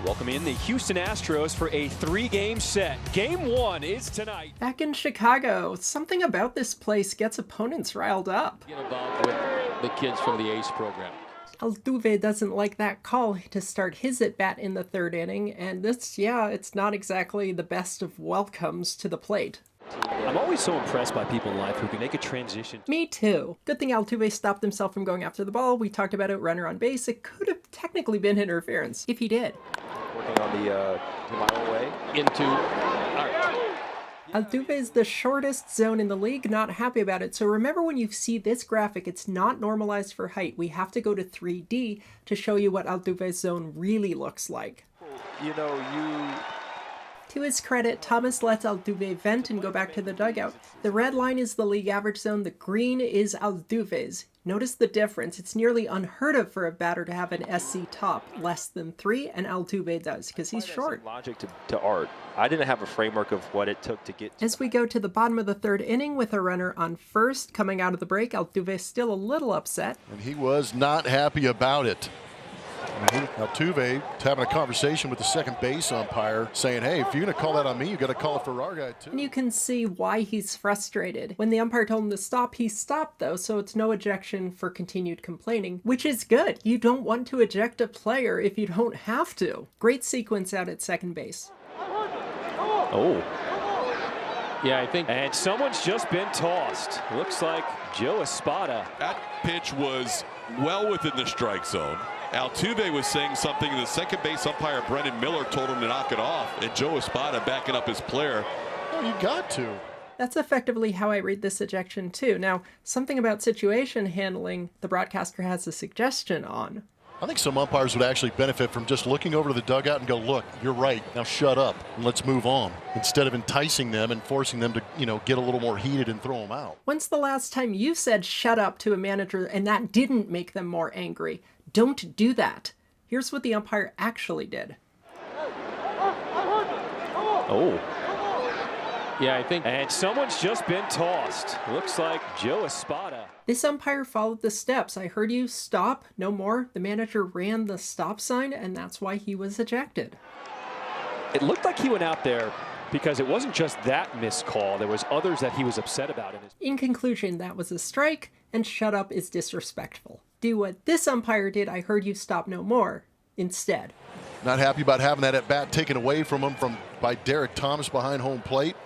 Welcome in the Houston Astros for a 3-game set. Game 1 is tonight. Back in Chicago, something about this place gets opponents riled up. Get involved with the kids from the ACE program. Altuve doesn't like that call to start his at-bat in the third inning, and it's not exactly the best of welcomes to the plate. I'm always so impressed by people in life who can make a transition. Me too. Good thing Altuve stopped himself from going after the ball. We talked about it, runner on base. It could have technically been interference, if he did. Working on the 2-mile way. Into Art. Altuve is the shortest zone in the league, not happy about it. So remember, when you see this graphic, it's not normalized for height. We have to go to 3D to show you what Altuve's zone really looks like. To his credit, Thomas lets Altuve vent and go back to the dugout. The red line is the league average zone, the green is Altuve's. Notice the difference. It's nearly unheard of for a batter to have an SC top less than 3, and Altuve does, because he's short. Logic to Art. I didn't have a framework of what it took to get to. As we go to the bottom of the third inning with a runner on first, coming out of the break, Altuve still a little upset. And he was not happy about it. Altuve having a conversation with the second base umpire saying, hey, if you're going to call that on me, you got to call it for our guy too. And you can see why he's frustrated. When the umpire told him to stop, he stopped though, so it's no ejection for continued complaining, which is good. You don't want to eject a player if you don't have to. Great sequence out at second base. Oh. Yeah, I think. And someone's just been tossed. Looks like Joe Espada. That pitch was well within the strike zone. Altuve was saying something, and the second base umpire, Brendan Miller, told him to knock it off, and Joe Espada backing up his player. Oh, you got to. That's effectively how I read this ejection too. Now, something about situation handling the broadcaster has a suggestion on. I think some umpires would actually benefit from just looking over to the dugout and go, look, you're right, now shut up and let's move on, instead of enticing them and forcing them to, get a little more heated and throw them out. When's the last time you said shut up to a manager and that didn't make them more angry? Don't do that. Here's what the umpire actually did. Oh. Yeah, I think. And someone's just been tossed. Looks like Joe Espada. This umpire followed the steps. I heard you stop, no more. The manager ran the stop sign, and that's why he was ejected. It looked like he went out there because it wasn't just that missed call. There was others that he was upset about. In conclusion, that was a strike, and shut up is disrespectful. Do what this umpire did, I heard you stop, no more, instead. Not happy about having that at bat taken away from him by Derek Thomas behind home plate.